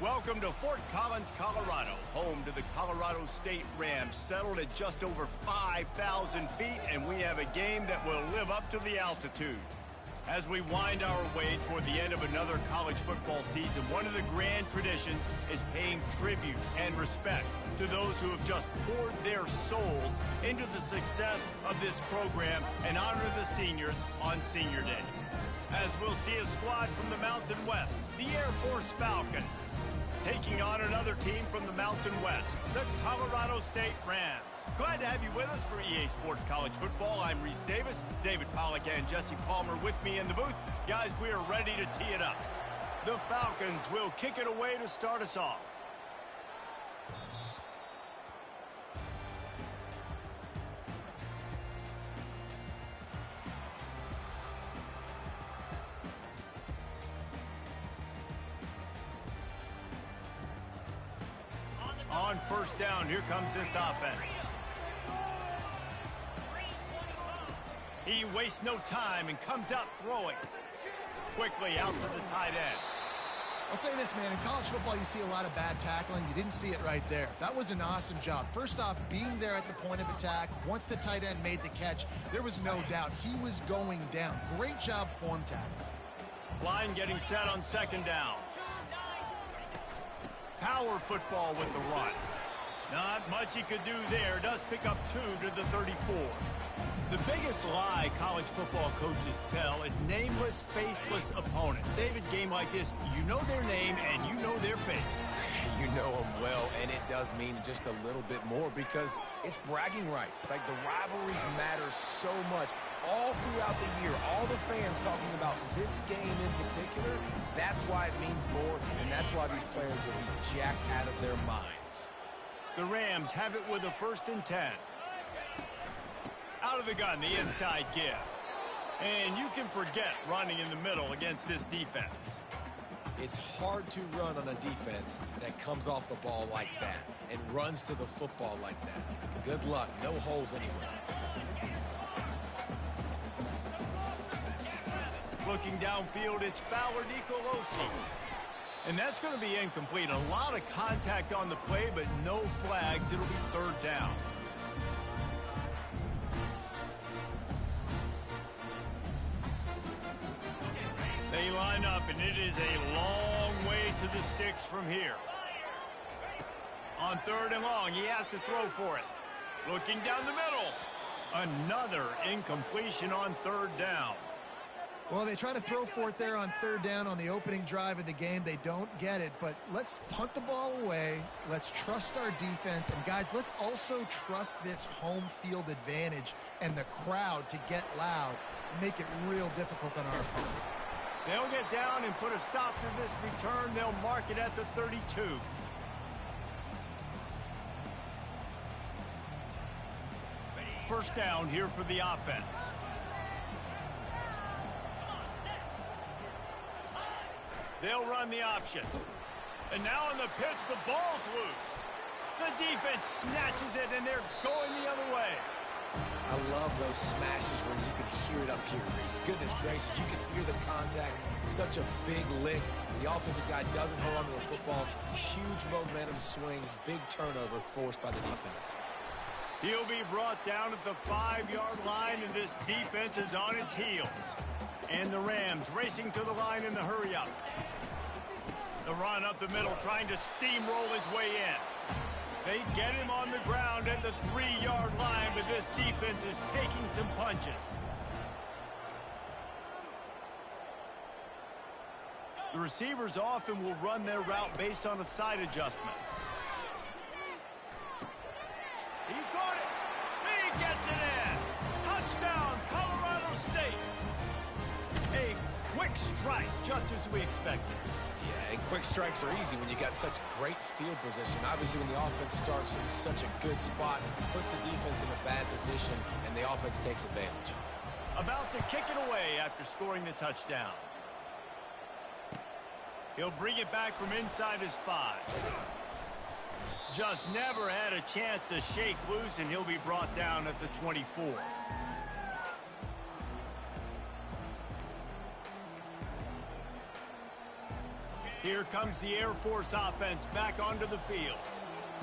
Welcome to Fort Collins, Colorado, home to the Colorado State Rams, settled at just over 5,000 feet, and we have a game that will live up to the altitude. As we wind our way toward the end of another college football season, one of the grand traditions is paying tribute and respect to those who have just poured their souls into the success of this program and honor the seniors on Senior Day. As we'll see a squad from the Mountain West, the Air Force Falcons, taking on another team from the Mountain West, the Colorado State Rams. Glad to have you with us for EA Sports College Football. I'm Reese Davis, David Pollack and Jesse Palmer with me in the booth. Guys, we are ready to tee it up. The Falcons will kick it away to start us off. On first down, here comes this offense. He wastes no time and comes out throwing. Quickly out to the tight end. I'll say this, man. In college football, you see a lot of bad tackling. You didn't see it right there. That was an awesome job. First off, being there at the point of attack. Once the tight end made the catch, there was no doubt he was going down. Great job form tackling. Line getting set on second down. Power football with the run. Not much he could do there. Does pick up 2 to the 34. The biggest lie college football coaches tell is nameless, faceless opponents. David, game like this, you know their name and you know their face. You know them well, and it does mean just a little bit more because it's bragging rights. Like, the rivalries matter so much all throughout the year. All the fans talking about this game in particular, that's why it means more, and that's why these players will be jacked out of their minds. The Rams have it with a 1st and 10. Out of the gun, the inside give. And you can forget running in the middle against this defense. It's hard to run on a defense that comes off the ball like that and runs to the football like that. Good luck. No holes anywhere. Looking downfield, it's Fowler Nicolosi. And that's going to be incomplete. A lot of contact on the play, but no flags. It'll be 3rd down. They line up, and it is a long way to the sticks from here. On 3rd and long, he has to throw for it. Looking down the middle. Another incompletion on 3rd down. Well, they try to throw for it there on 3rd down on the opening drive of the game. They don't get it, but let's punt the ball away. Let's trust our defense. And, guys, let's also trust this home field advantage and the crowd to get loud and make it real difficult on our opponent. They'll get down and put a stop to this return. They'll mark it at the 32. First down here for the offense. They'll run the option. And now on the pitch, the ball's loose. The defense snatches it, and they're going the other way. I love those smashes where you can hear it up here, Reese. Goodness gracious, you can hear the contact. Such a big lick. The offensive guy doesn't hold on to the football. Huge momentum swing. Big turnover forced by the defense. He'll be brought down at the 5-yard line, and this defense is on its heels. And the Rams racing to the line in the hurry-up. The run up the middle, trying to steamroll his way in. They get him on the ground at the 3-yard line, but this defense is taking some punches. The receivers often will run their route based on a side adjustment. He caught it. He gets it in. Touchdown, Colorado State. A quick strike, just as we expected. Yeah, and quick strikes are easy when you got such great field position. Obviously, when the offense starts in such a good spot, puts the defense in a bad position, and the offense takes advantage. About to kick it away after scoring the touchdown. He'll bring it back from inside his 5. Just never had a chance to shake loose, and he'll be brought down at the 24. Here comes the Air Force offense back onto the field.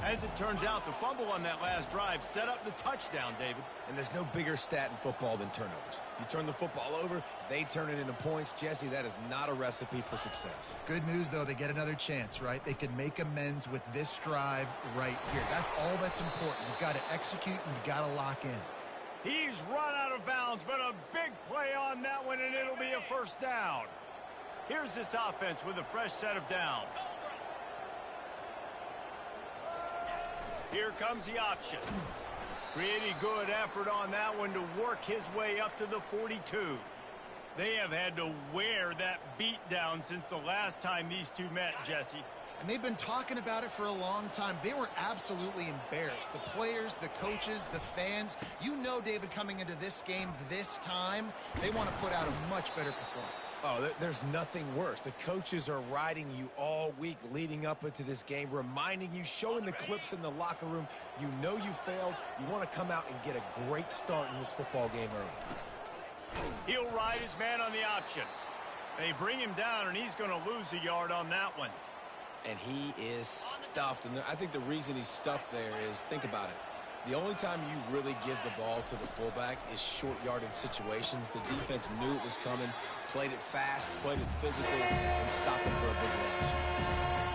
As it turns out, the fumble on that last drive set up the touchdown, David. And there's no bigger stat in football than turnovers. You turn the football over, they turn it into points. Jesse, that is not a recipe for success. Good news, though, they get another chance, right? They can make amends with this drive right here. That's all that's important. You've got to execute and you've got to lock in. He's run out of bounds, but a big play on that one, and it'll be a first down. Here's this offense with a fresh set of downs. Here comes the option. Pretty good effort on that one to work his way up to the 42. They have had to wear that beat down since the last time these two met, Jesse. And they've been talking about it for a long time. They were absolutely embarrassed. The players, the coaches, the fans. You know, David, coming into this game this time, they want to put out a much better performance. Oh, there's nothing worse. The coaches are riding you all week leading up into this game, reminding you, showing the clips in the locker room. You know you failed. You want to come out and get a great start in this football game early. He'll ride his man on the option. They bring him down, and he's going to lose a yard on that one. And he is stuffed. And I think the reason he's stuffed there is, think about it. The only time you really give the ball to the fullback is short yardage situations. The defense knew it was coming, played it fast, played it physical, and stopped him for a big loss.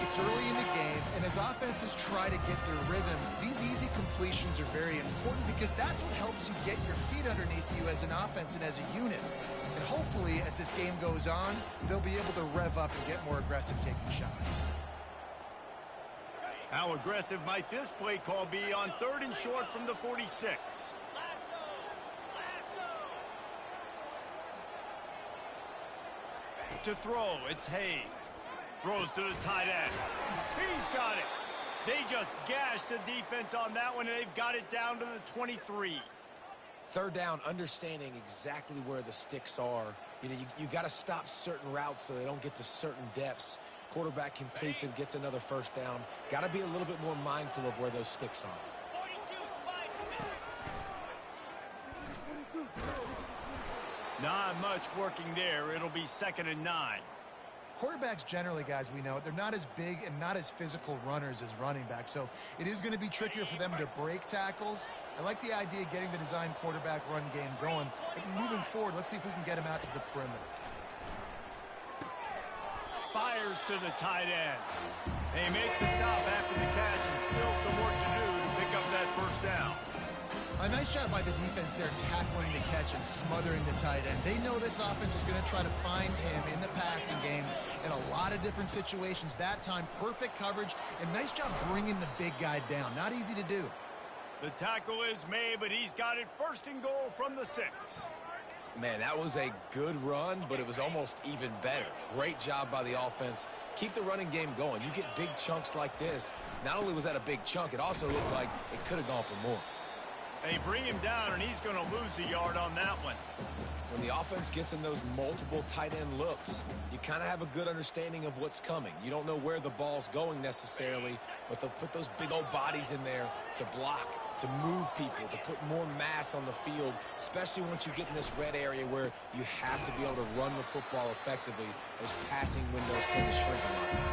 It's early in the game, and as offenses try to get their rhythm, these easy completions are very important because that's what helps you get your feet underneath you as an offense and as a unit. And hopefully, as this game goes on, they'll be able to rev up and get more aggressive taking shots. How aggressive might this play call be on 3rd and short from the 46? To throw, it's Hayes. Throws to the tight end. He's got it. They just gashed the defense on that one, and they've got it down to the 23. 3rd down, understanding exactly where the sticks are. You know, you got to stop certain routes so they don't get to certain depths. Quarterback completes and gets another 1st down. Got to be a little bit more mindful of where those sticks are. Not much working there. It'll be 2nd and 9. Quarterbacks generally, guys, we know, they're not as big and not as physical runners as running backs, so it is going to be trickier for them to break tackles. I like the idea of getting the design quarterback run game going. But moving forward, let's see if we can get him out to the perimeter. Fires to the tight end. They make the stop after the catch, and still some work to do to pick up that 1st down. A nice job by the defense there tackling the catch and smothering the tight end. They know this offense is going to try to find him in the passing game in a lot of different situations. That time, perfect coverage, and nice job bringing the big guy down. Not easy to do. The tackle is made, but he's got it 1st and goal from the 6. Man, that was a good run, but it was almost even better. Great job by the offense. Keep the running game going. You get big chunks like this. Not only was that a big chunk, it also looked like it could have gone for more. They bring him down, and he's going to lose a yard on that one. When the offense gets in those multiple tight end looks, you kind of have a good understanding of what's coming. You don't know where the ball's going necessarily, but they'll put those big old bodies in there to block, to move people, to put more mass on the field, especially once you get in this red area where you have to be able to run the football effectively. Those passing windows tend to shrink a lot.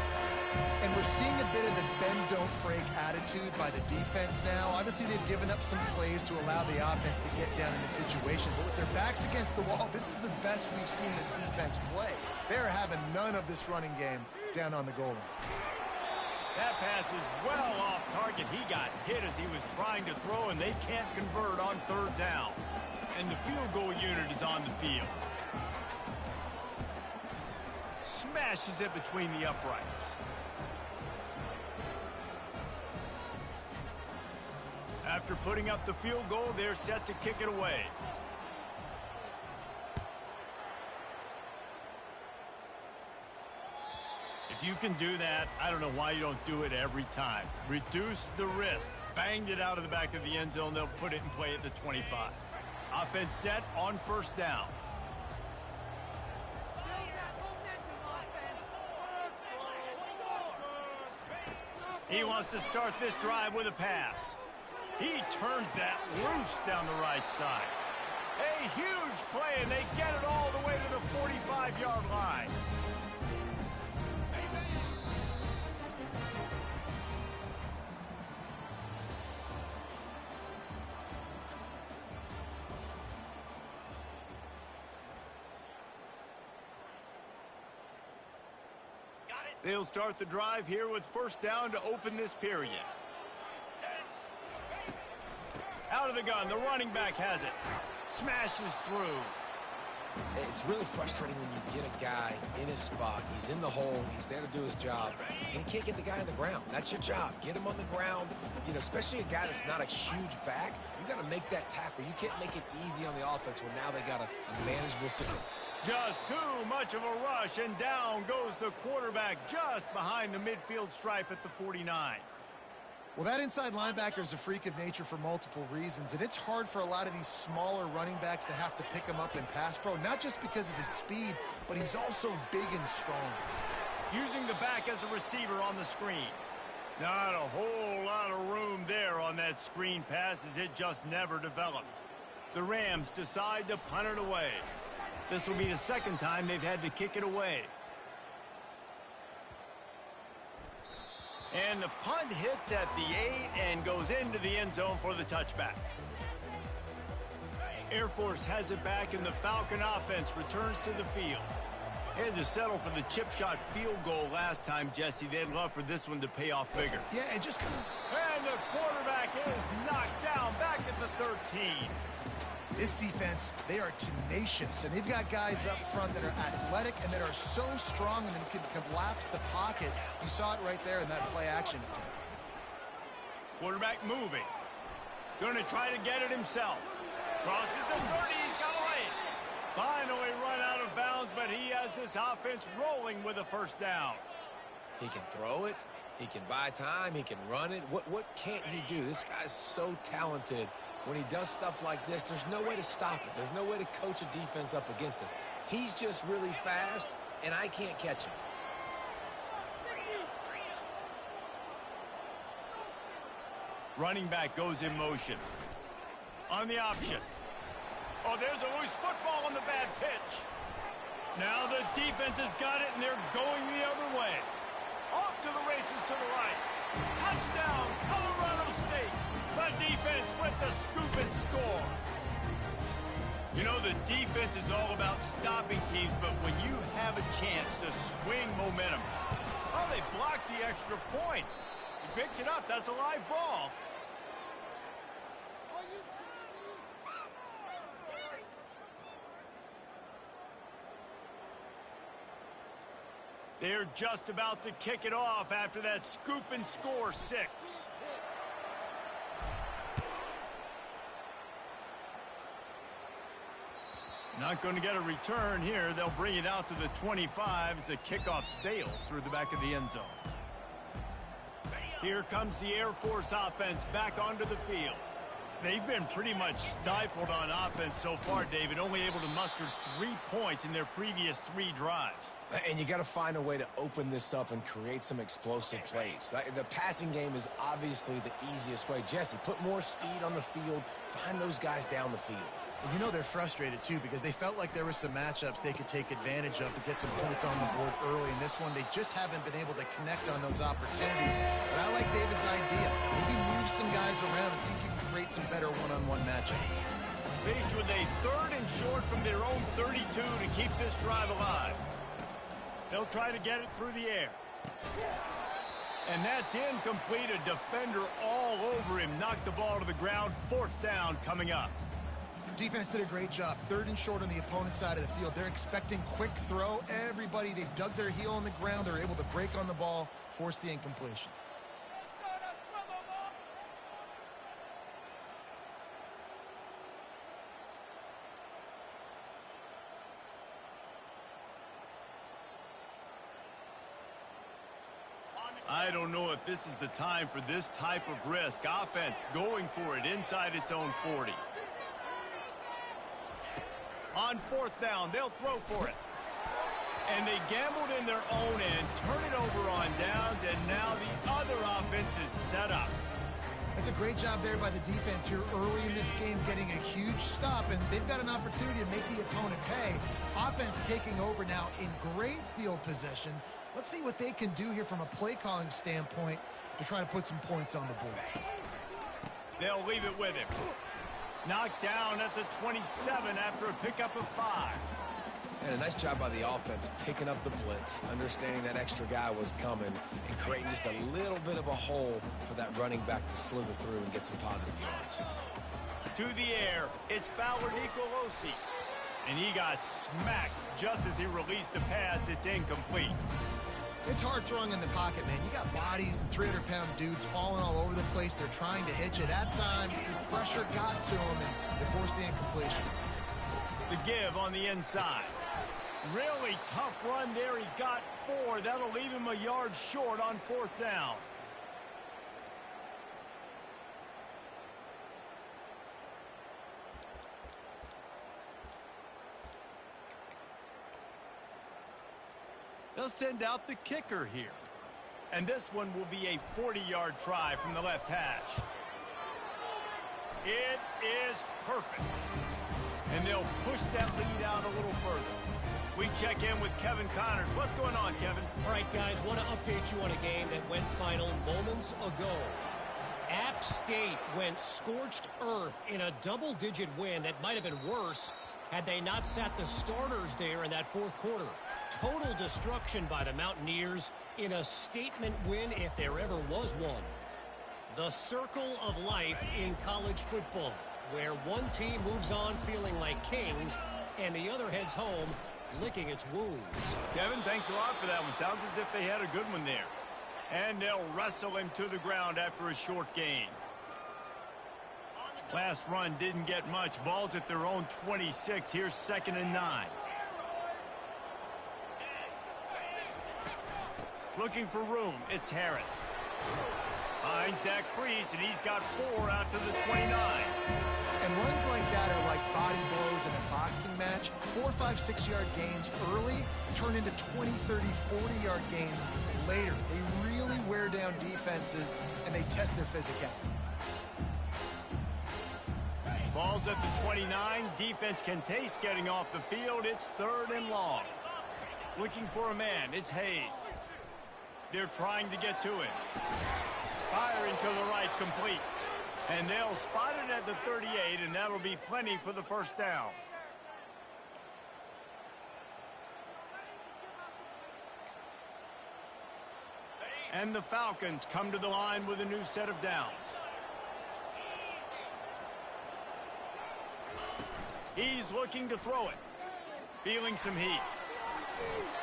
And we're seeing a bit of the bend-don't-break attitude by the defense now. Obviously, they've given up some plays to allow the offense to get down in the situation. But with their backs against the wall, this is the best we've seen this defense play. They're having none of this running game down on the goal line. That pass is well off target. He got hit as he was trying to throw, and they can't convert on 3rd down. And the field goal unit is on the field. Smashes it between the uprights. After putting up the field goal, they're set to kick it away. If you can do that, I don't know why you don't do it every time. Reduce the risk. Banged it out of the back of the end zone. They'll put it in play at the 25. Offense set on 1st down. He wants to start this drive with a pass. He turns that loose down the right side. A huge play, and they get it all the way to the 45-yard line. They'll start the drive here with first down to open this period. Out of the gun, the running back has it. Smashes through. It's really frustrating when you get a guy in his spot. He's in the hole. He's there to do his job. And you can't get the guy on the ground. That's your job. Get him on the ground. You know, especially a guy that's not a huge back. You got to make that tackle. You can't make it easy on the offense when now they got a manageable situation. Just too much of a rush, and down goes the quarterback just behind the midfield stripe at the 49. Well, that inside linebacker is a freak of nature for multiple reasons, and it's hard for a lot of these smaller running backs to have to pick him up in pass pro, not just because of his speed, but he's also big and strong. Using the back as a receiver on the screen. Not a whole lot of room there on that screen pass, as it just never developed. The Rams decide to punt it away. This will be the second time they've had to kick it away. And the punt hits at the 8 and goes into the end zone for the touchback. Air Force has it back, and the Falcon offense returns to the field. They had to settle for the chip shot field goal last time, Jesse. They'd love for this one to pay off bigger. Yeah, it just... And the quarterback is knocked down back at the 13. This defense, they are tenacious, and they've got guys up front that are athletic and that are so strong and can collapse the pocket. You saw it right there in that play action attempt. Quarterback moving. Going to try to get it himself. Crosses the 30. He's got away. Finally run out of bounds, but he has this offense rolling with a first down. He can throw it. He can buy time. He can run it. What can't he do? This guy's so talented. When he does stuff like this, there's no way to stop it. There's no way to coach a defense up against this. He's just really fast, and I can't catch him. Running back goes in motion. On the option. Oh, there's a loose football on the bad pitch. Now the defense has got it, and they're going the other way. Off to the races to the right. Touchdown, Colorado State. The defense with the scoop and score. You know, the defense is all about stopping teams, but when you have a chance to swing momentum. Oh, they blocked the extra point. He picks it up. That's a live ball. They're just about to kick it off after that scoop and score 6. Not going to get a return here. They'll bring it out to the 25 as the kickoff sails through the back of the end zone. Here comes the Air Force offense back onto the field. They've been pretty much stifled on offense so far, David, only able to muster 3 points in their previous 3 drives. And you got to find a way to open this up and create some explosive plays. The passing game is obviously the easiest way. Jesse, put more speed on the field. Find those guys down the field. And you know they're frustrated, too, because they felt like there were some matchups they could take advantage of to get some points on the board early. In this one, they just haven't been able to connect on those opportunities. But I like David's idea. Maybe move some guys around and see if you can create some better one-on-one matchups. Faced with a 3rd and short from their own 32 to keep this drive alive. They'll try to get it through the air. And that's incomplete. A defender all over him. Knocked the ball to the ground. 4th down coming up. Defense did a great job. 3rd and short on the opponent's side of the field. They're expecting quick throw. Everybody, they dug their heel on the ground. They're able to break on the ball, force the incompletion. I don't know if this is the time for this type of risk. Offense going for it inside its own 40. On 4th down, they'll throw for it. And they gambled in their own end, turn it over on downs, and now the other offense is set up. It's a great job there by the defense here early in this game, getting a huge stop, and they've got an opportunity to make the opponent pay. Offense taking over now in great field position. Let's see what they can do here from a play calling standpoint to try to put some points on the board. They'll leave it with him. Knocked down at the 27 after a pickup of 5. And a nice job by the offense picking up the blitz, understanding that extra guy was coming, and creating just a little bit of a hole for that running back to slither through and get some positive yards. To the air, it's Fowler Nicolosi. And he got smacked just as he released the pass. It's incomplete. It's hard throwing in the pocket, man. You got bodies and 300-pound dudes falling all over the place. They're trying to hit you. That time, the pressure got to him, and they forced the incompletion. The give on the inside. Really tough run there. He got 4. That'll leave him a yard short on 4th down. They'll send out the kicker here. And this one will be a 40-yard try from the left hash. It is perfect. And they'll push that lead out a little further. We check in with Kevin Connors. What's going on, Kevin? All right, guys, want to update you on a game that went final moments ago. App State went scorched earth in a double-digit win that might have been worse had they not sat the starters there in that 4th quarter. Total destruction by the Mountaineers in a statement win if there ever was one. The circle of life in college football, where one team moves on feeling like kings and the other heads home licking its wounds. Kevin, thanks a lot for that one. Sounds as if they had a good one there. And they'll wrestle him to the ground after a short gain. Last run didn't get much. Ball's at their own 26. Here's 2nd and 9. Looking for room. It's Harris. Finds Zach Priest, and he's got 4 out to the 29. And runs like that are like body blows in a boxing match. 4, 5, 6-yard gains early turn into 20, 30, 40-yard gains later. They really wear down defenses, and they test their physicality. Ball's at the 29. Defense can taste getting off the field. It's 3rd and long. Looking for a man. It's Hayes. They're trying to get to it. Firing to the right, complete. And they'll spot it at the 38, and that'll be plenty for the 1st down. And the Falcons come to the line with a new set of downs. He's looking to throw it. Feeling some heat.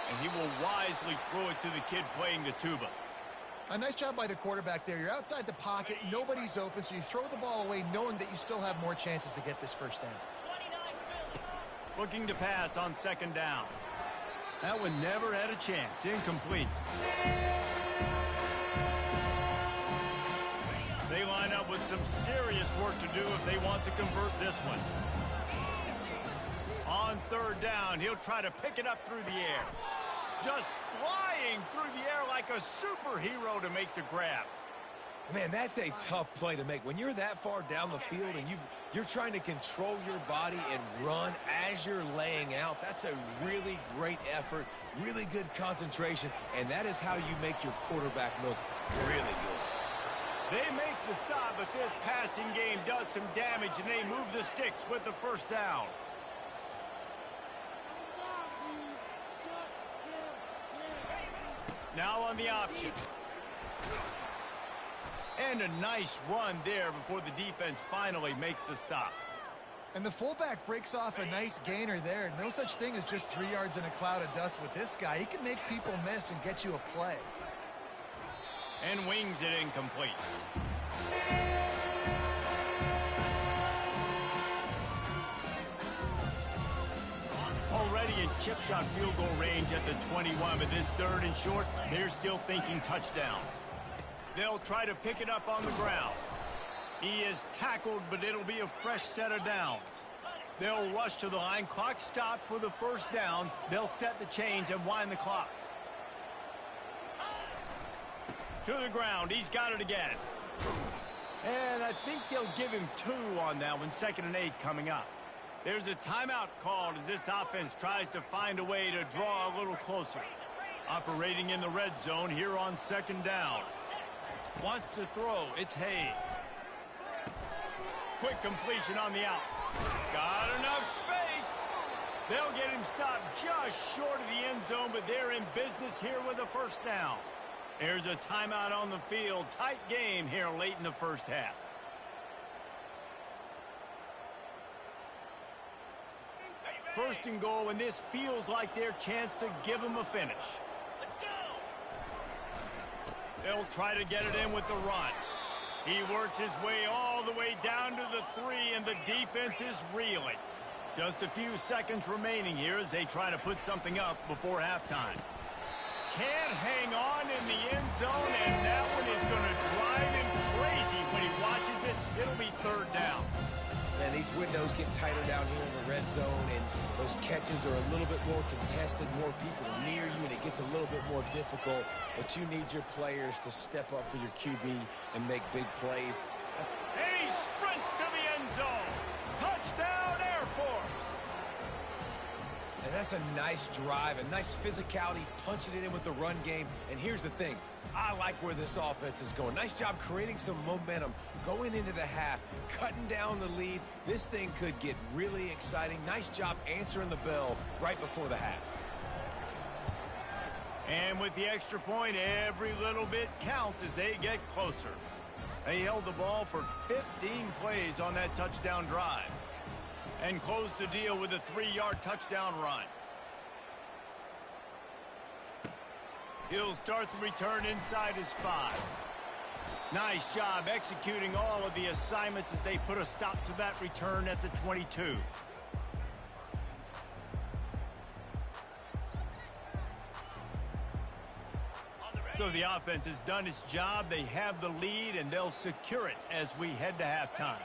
And he will wisely throw it to the kid playing the tuba. A nice job by the quarterback there. You're outside the pocket, nobody's open, so you throw the ball away knowing that you still have more chances to get this 1st down. Looking to pass on 2nd down. That one never had a chance. Incomplete. They line up with some serious work to do if they want to convert this one. On 3rd down, he'll try to pick it up through the air. Just flying through the air like a superhero to make the grab. Man, that's a tough play to make. When you're that far down the field and you're trying to control your body and run as you're laying out, that's a really great effort, really good concentration, and that is how you make your quarterback look really good. They make the stop, but this passing game does some damage, and they move the sticks with the 1st down. Now on the option. And a nice run there before the defense finally makes the stop. And the fullback breaks off a nice gainer there. No such thing as just 3 yards in a cloud of dust with this guy. He can make people miss and get you a play. And wings it incomplete. Already in chip shot field goal range at the 21, but this 3rd and short, they're still thinking touchdown. They'll try to pick it up on the ground. He is tackled, but it'll be a fresh set of downs. They'll rush to the line. Clock stopped for the 1st down. They'll set the chains and wind the clock. To the ground. He's got it again. And I think they'll give him 2 on that one. 2nd and 8 coming up. There's a timeout called as this offense tries to find a way to draw a little closer. Operating in the red zone here on 2nd down. Wants to throw. It's Hayes. Quick completion on the out. Got enough space. They'll get him stopped just short of the end zone, but they're in business here with a first down. There's a timeout on the field. Tight game here late in the first half. First and goal, and this feels like their chance to give them a finish. Let's go! They'll try to get it in with the run. He works his way all the way down to the 3, and the defense is reeling. Just a few seconds remaining here as they try to put something up before halftime. Can't hang on in the end zone, and that one is going to drive him crazy when he watches it. It'll be third down. And these windows get tighter down here in the red zone, and those catches are a little bit more contested, more people near you, and it gets a little bit more difficult. But you need your players to step up for your QB and make big plays. And he sprints to the end zone. Touchdown, Air Force. And that's a nice drive, a nice physicality, punching it in with the run game. And here's the thing. I like where this offense is going. Nice job creating some momentum, going into the half, cutting down the lead. This thing could get really exciting. Nice job answering the bell right before the half. And with the extra point, every little bit counts as they get closer. They held the ball for 15 plays on that touchdown drive and closed the deal with a 3-yard touchdown run. He'll start the return inside his 5. Nice job executing all of the assignments as they put a stop to that return at the 22. So the offense has done its job. They have the lead, and they'll secure it as we head to halftime.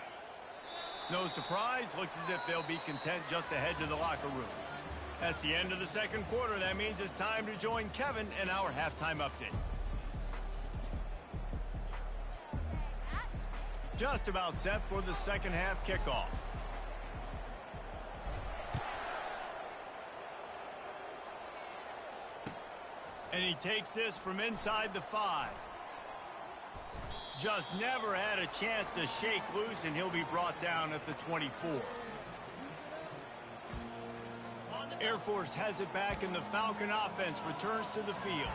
No surprise, looks as if they'll be content just to head to the locker room. That's the end of the second quarter. That means it's time to join Kevin in our halftime update. Just about set for the second half kickoff. And he takes this from inside the 5. Just never had a chance to shake loose, and he'll be brought down at the 24. Air Force has it back, and the Falcon offense returns to the field.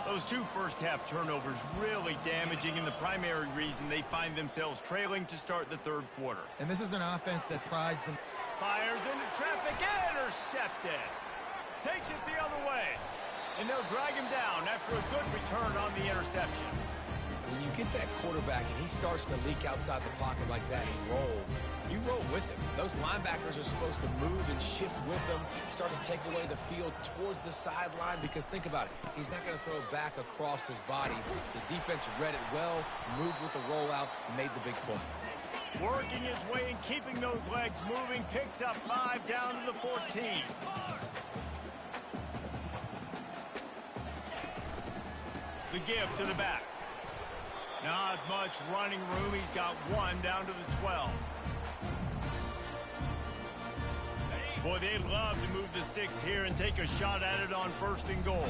Those 2 first-half turnovers really damaging, and the primary reason they find themselves trailing to start the third quarter. And this is an offense that prides them. Fires into traffic, intercepted. Takes it the other way. And they'll drag him down after a good return on the interception. When you get that quarterback and he starts to leak outside the pocket like that and roll, you roll with him. Those linebackers are supposed to move and shift with them, start to take away the field towards the sideline, because think about it, he's not going to throw it back across his body. The defense read it well, moved with the rollout, made the big play. Working his way and keeping those legs moving, picks up 5 down to the 14. The give to the back. Not much running room. He's got 1 down to the 12. Boy, they'd love to move the sticks here and take a shot at it on first and goal.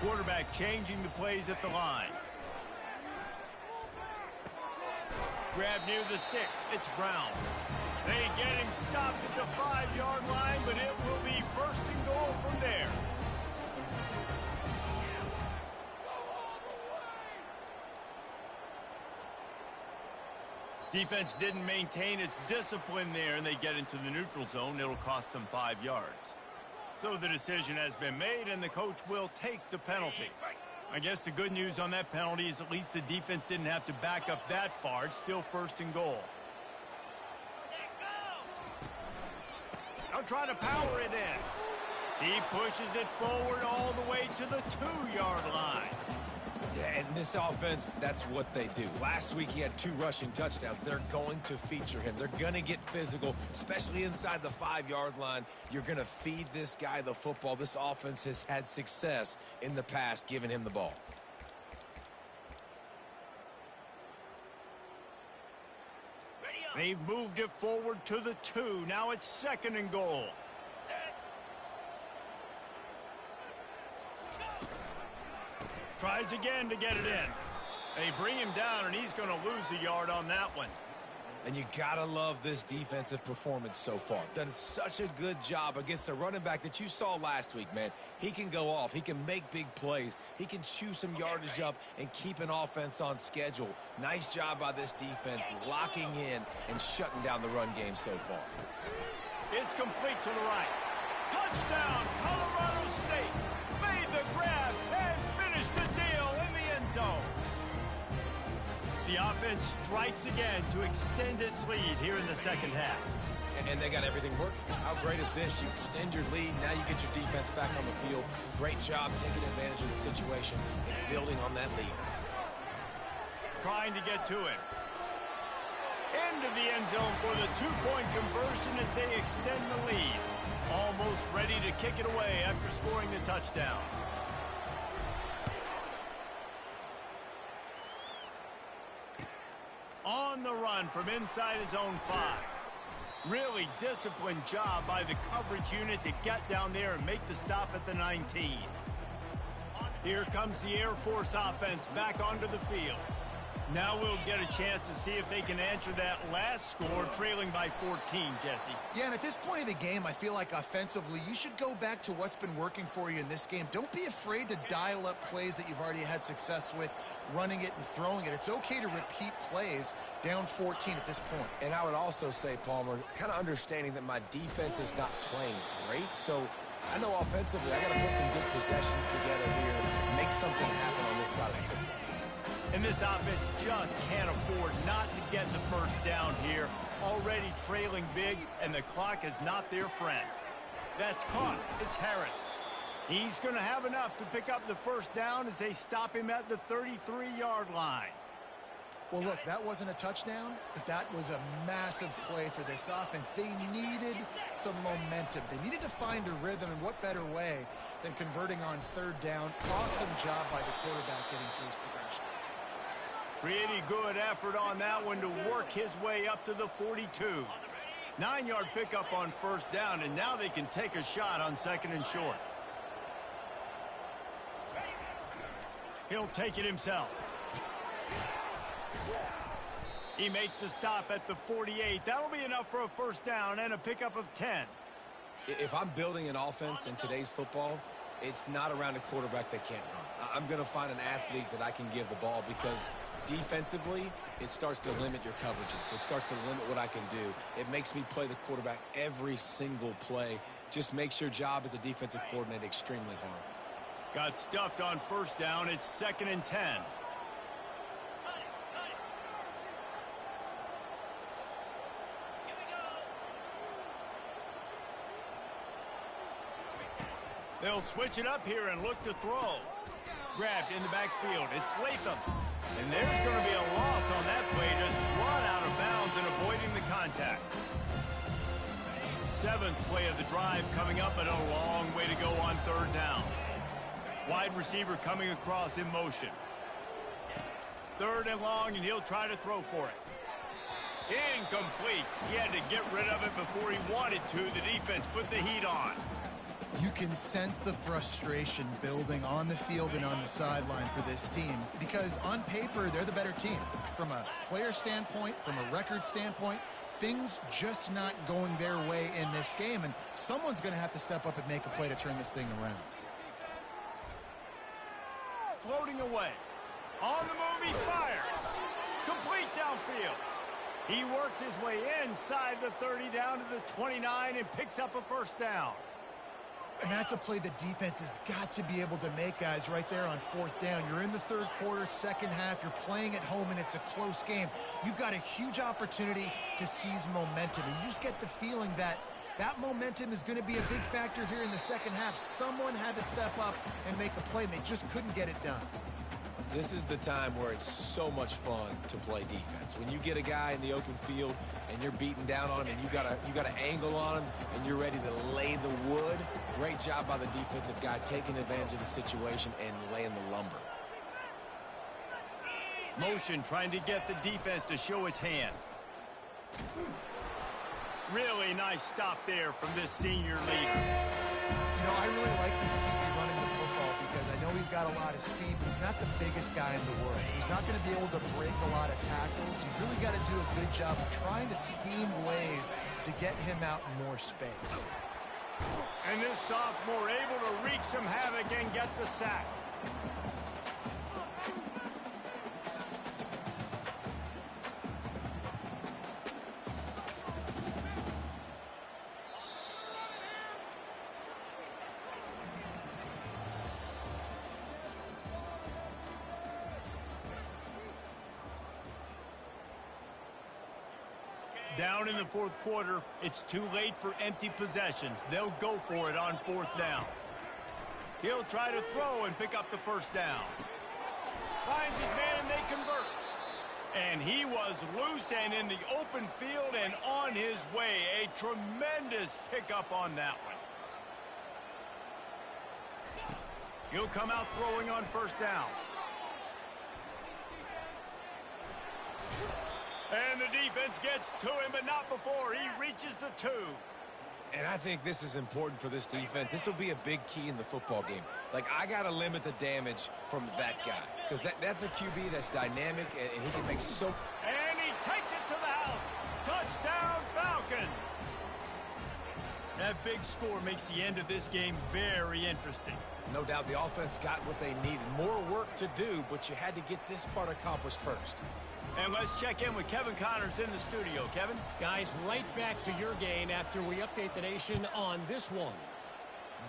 Quarterback changing the plays at the line. Grab near the sticks. It's Brown. They get him stopped at the 5-yard line, but it will be first and goal from there. Defense didn't maintain its discipline there, and they get into the neutral zone. It'll cost them 5 yards. So the decision has been made, and the coach will take the penalty. I guess the good news on that penalty is at least the defense didn't have to back up that far. It's still first and goal. Now try to power it in. He pushes it forward all the way to the 2-yard line. Yeah, and this offense, that's what they do. Last week he had 2 rushing touchdowns. They're going to feature him. They're going to get physical, especially inside the 5-yard line. You're going to feed this guy the football. This offense has had success in the past giving him the ball. They've moved it forward to the 2. Now it's second and goal. Tries again to get it in. They bring him down, and he's going to lose a yard on that one. And you gotta love this defensive performance so far. Done such a good job against a running back that you saw last week, man. He can go off. He can make big plays. He can chew some yardage up and keep an offense on schedule. Nice job by this defense locking in and shutting down the run game so far. It's complete to the right. Touchdown, Colorado State. Made the grab and finished the deal in the end zone. The offense strikes again to extend its lead here in the second half. And they got everything working. How great is this? You extend your lead, now you get your defense back on the field. Great job taking advantage of the situation and building on that lead. Trying to get to it. Into the end zone for the two-point conversion as they extend the lead. Almost ready to kick it away after scoring the touchdown. On the run from inside his own 5. Really disciplined job by the coverage unit to get down there and make the stop at the 19. Here comes the Air Force offense back onto the field. Now we'll get a chance to see if they can answer that last score, trailing by 14, Jesse. Yeah, and at this point of the game, I feel like offensively, you should go back to what's been working for you in this game. Don't be afraid to dial up plays that you've already had success with, running it and throwing it. It's okay to repeat plays down 14 at this point. And I would also say, Palmer, kind of understanding that my defense is not playing great, so I know offensively I got to put some good possessions together here, make something happen on this side of the football. And this offense just can't afford not to get the first down here. Already trailing big, and the clock is not their friend. That's caught. It's Harris. He's going to have enough to pick up the first down as they stop him at the 33-yard line. Well, look, that wasn't a touchdown, but that was a massive play for this offense. They needed some momentum. They needed to find a rhythm, and what better way than converting on third down. Awesome job by the quarterback getting through his progression. Pretty good effort on that one to work his way up to the 42. 9-yard pickup on first down, and now they can take a shot on second and short. He'll take it himself. He makes the stop at the 48. That'll be enough for a first down and a pickup of 10. If I'm building an offense in today's football, it's not around a quarterback that can't run. I'm going to find an athlete that I can give the ball because defensively, it starts to limit your coverages. It starts to limit what I can do. It makes me play the quarterback every single play. Just makes your job as a defensive coordinator extremely hard. Got stuffed on first down. It's second and 10. They'll switch it up here and look to throw. Grabbed in the backfield. It's Latham. And there's going to be a loss on that play. Just run out of bounds and avoiding the contact. 7th play of the drive coming up, and a long way to go on third down. Wide receiver coming across in motion. 3rd and long, and he'll try to throw for it. Incomplete. He had to get rid of it before he wanted to. The defense put the heat on. You can sense the frustration building on the field and on the sideline for this team because on paper, they're the better team. From a player standpoint, from a record standpoint, things just not going their way in this game, and someone's going to have to step up and make a play to turn this thing around. Floating away. On the move, he fires. Complete downfield. He works his way inside the 30 down to the 29 and picks up a first down. And that's a play the defense has got to be able to make, guys, right there on 4th down. You're in the 3rd quarter, second half. You're playing at home, and it's a close game. You've got a huge opportunity to seize momentum. And you just get the feeling that that momentum is going to be a big factor here in the second half. Someone had to step up and make a play, and they just couldn't get it done. This is the time where it's so much fun to play defense. When you get a guy in the open field and you're beating down on him and you got an angle on him and you're ready to lay the wood, great job by the defensive guy taking advantage of the situation and laying the lumber. Motion trying to get the defense to show its hand. Really nice stop there from this senior leader. You know, I really like this QB running the football because I know he's got a lot of speed, but he's not the biggest guy in the world. So he's not going to be able to break a lot of tackles. You really got to do a good job of trying to scheme ways to get him out in more space. And this sophomore able to wreak some havoc and get the sack. Down in the fourth quarter, it's too late for empty possessions. They'll go for it on fourth down. He'll try to throw and pick up the first down. Finds his man and they convert. And he was loose and in the open field and on his way. A tremendous pickup on that one. He'll come out throwing on first down. And the defense gets to him, but not before he reaches the 2. And I think this is important for this defense. This will be a big key in the football game. Like, I got to limit the damage from that guy. Because that's a QB that's dynamic, and he can make so... And he takes it to the house. Touchdown, Falcons. That big score makes the end of this game very interesting. No doubt the offense got what they needed. More work to do, but you had to get this part accomplished first. And let's check in with Kevin Connors in the studio. Kevin? Guys, right back to your game after we update the nation on this one.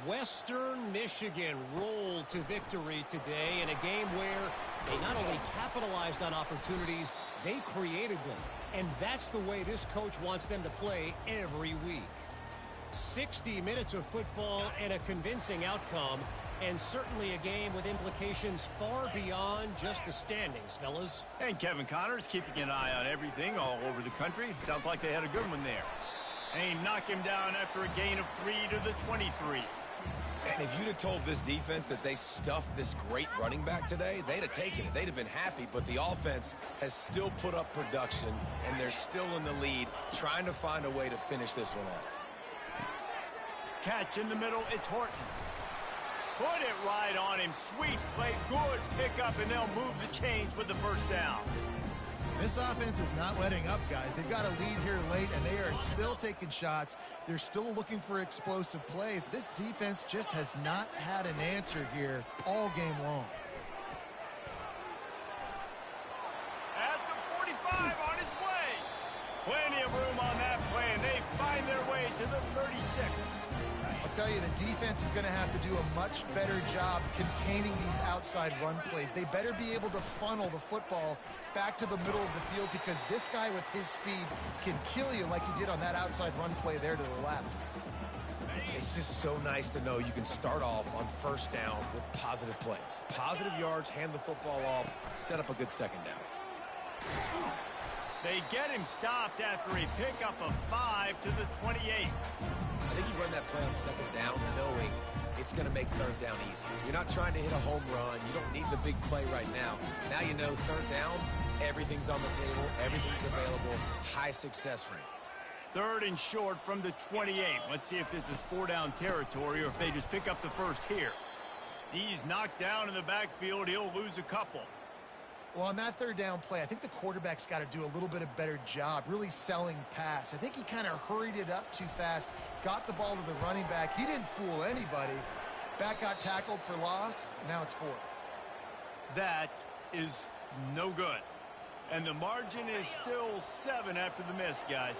Western Michigan rolled to victory today in a game where they not only capitalized on opportunities, they created them. And that's the way this coach wants them to play every week. 60 minutes of football and a convincing outcome, and certainly a game with implications far beyond just the standings, fellas. And Kevin Connors keeping an eye on everything all over the country. Sounds like they had a good one there. And he knocked him down after a gain of 3 to the 23. And if you'd have told this defense that they stuffed this great running back today, they'd have taken it. They'd have been happy, but the offense has still put up production, and they're still in the lead, trying to find a way to finish this one off. Catch in the middle, it's Horton. Put it right on him. Sweet play, good pickup, and they'll move the chains with the first down. This offense is not letting up, guys. They've got a lead here late, and they are still taking shots. They're still looking for explosive plays. This defense just has not had an answer here all game long. At the 45 on his way. Plenty of room on that play, and they find their way to the 36. I'll tell you, the defense is going to have to do a much better job containing these outside run plays. They better be able to funnel the football back to the middle of the field, because this guy with his speed can kill you like he did on that outside run play there to the left. It's just so nice to know you can start off on first down with positive plays. Positive yards, hand the football off, set up a good second down. They get him stopped after a pickup of 5 to the 28. I think you run that play on second down knowing it's going to make third down easy. You're not trying to hit a home run. You don't need the big play right now. Now you know third down, everything's on the table, everything's available, high success rate. Third and short from the 28. Let's see if this is 4-down territory or if they just pick up the first here. He's knocked down in the backfield. He'll lose a couple. Well, on that third down play, I think the quarterback's got to do a little bit of better job really selling pass. I think he kind of hurried it up too fast, got the ball to the running back. He didn't fool anybody. Back got tackled for loss. Now it's fourth. That is no good. And the margin is still 7 after the miss, guys.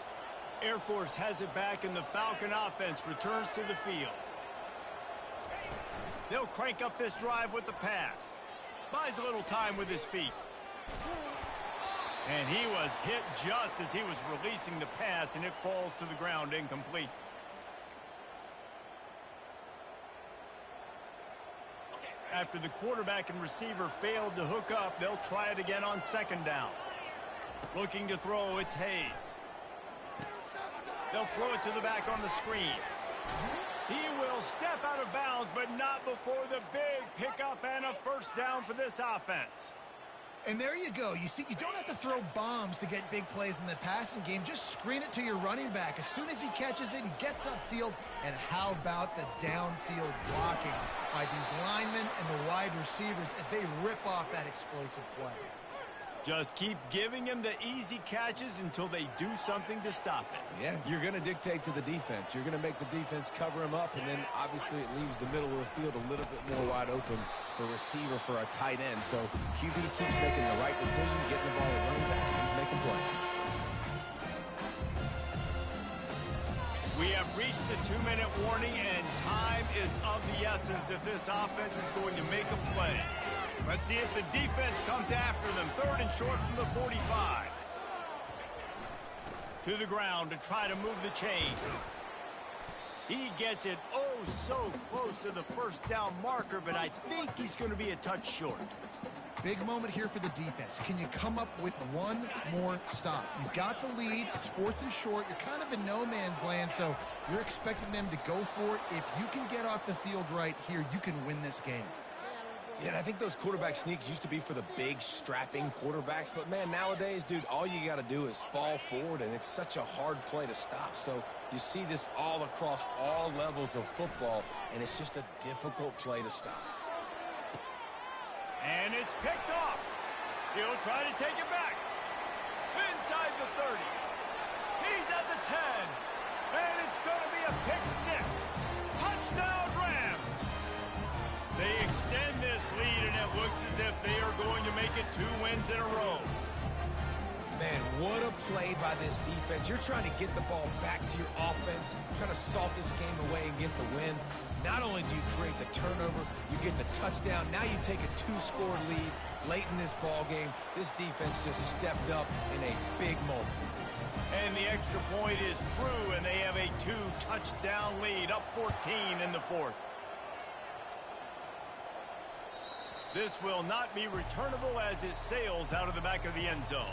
Air Force has it back, and the Falcon offense returns to the field. They'll crank up this drive with the pass. Buys a little time with his feet. And he was hit just as he was releasing the pass, and it falls to the ground incomplete. After the quarterback and receiver failed to hook up, they'll try it again on second down. Looking to throw, it's Hayes. They'll throw it to the back on the screen. He will step out of bounds, but not before the big pickup and a first down for this offense. And there you go. You see, you don't have to throw bombs to get big plays in the passing game. Just screen it to your running back. As soon as he catches it, he gets upfield. And how about the downfield blocking by these linemen and the wide receivers as they rip off that explosive play? Just keep giving him the easy catches until they do something to stop it. Yeah, you're going to dictate to the defense. You're going to make the defense cover him up, and then obviously it leaves the middle of the field a little bit more wide open for receiver, for a tight end. So QB keeps making the right decision, getting the ball to running back, and he's making plays. We have reached the 2-minute warning, and time is of the essence if this offense is going to make a play. Let's see if the defense comes after them. 3rd and short from the 45. To the ground to try to move the chain. He gets it oh so close to the first down marker, but I think he's going to be a touch short. Big moment here for the defense. Can you come up with one more stop? You've got the lead. It's 4th and short. You're kind of in no man's land, so you're expecting them to go for it. If you can get off the field right here, you can win this game. Yeah, and I think those quarterback sneaks used to be for the big, strapping quarterbacks. But, man, nowadays, dude, all you got to do is fall forward, and it's such a hard play to stop. So you see this all across all levels of football, and it's just a difficult play to stop. And it's picked off. He'll try to take it back. Inside the 30. He's at the 10. And it's going to be a pick 6. Touchdown, Rams. They extend this lead, and it looks as if they are going to make it 2 wins in a row. Man, what a play by this defense. You're trying to get the ball back to your offense, trying to salt this game away and get the win. Not only do you create the turnover, you get the touchdown. Now you take a 2-score lead late in this ball game. This defense just stepped up in a big moment. And the extra point is true, and they have a 2-touchdown lead, up 14 in the 4th. This will not be returnable as it sails out of the back of the end zone.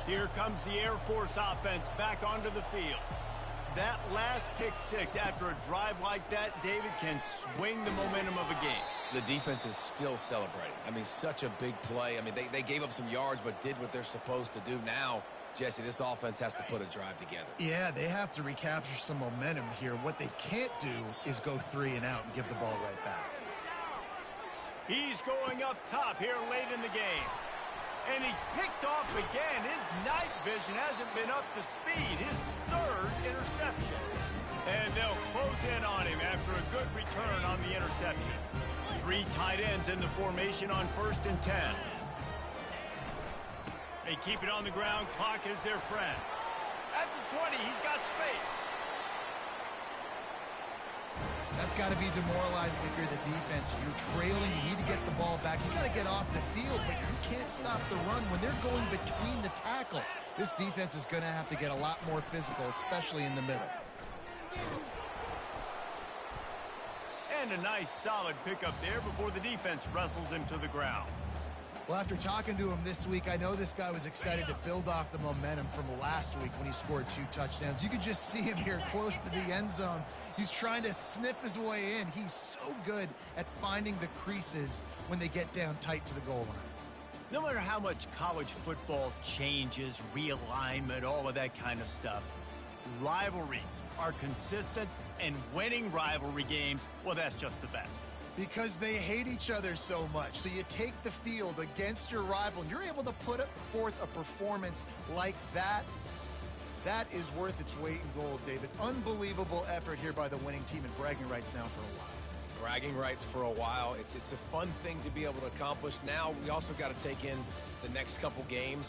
Here comes the Air Force offense back onto the field. That last pick 6 after a drive like that, David, can swing the momentum of a game. The defense is still celebrating. I mean, such a big play. I mean, they gave up some yards but did what they're supposed to do. Now, Jesse, this offense has to put a drive together. Yeah, they have to recapture some momentum here. What they can't do is go 3 and out and give the ball right back. He's going up top here late in the game. And he's picked off again. His night vision hasn't been up to speed. His 3rd interception. And they'll close in on him after a good return on the interception. 3 tight ends in the formation on 1st and 10. They keep it on the ground. Clock is their friend. At the 20, he's got space. That's got to be demoralizing if you're the defense. You're trailing. You need to get the ball back. You got to get off the field, but you can't stop the run when they're going between the tackles. This defense is going to have to get a lot more physical, especially in the middle. And a nice, solid pickup there before the defense wrestles him to the ground. Well, after talking to him this week, I know this guy was excited to build off the momentum from last week when he scored 2 touchdowns. You could just see him here close to the end zone. He's trying to snip his way in. He's so good at finding the creases when they get down tight to the goal line. No matter how much college football changes, realignment, all of that kind of stuff, rivalries are consistent, and winning rivalry games, well, that's just the best. Because they hate each other so much. So you take the field against your rival, and you're able to put forth a performance like that. That is worth its weight in gold, David. Unbelievable effort here by the winning team, and bragging rights now for a while. Bragging rights for a while. It's a fun thing to be able to accomplish. Now we also got to take in the next couple games.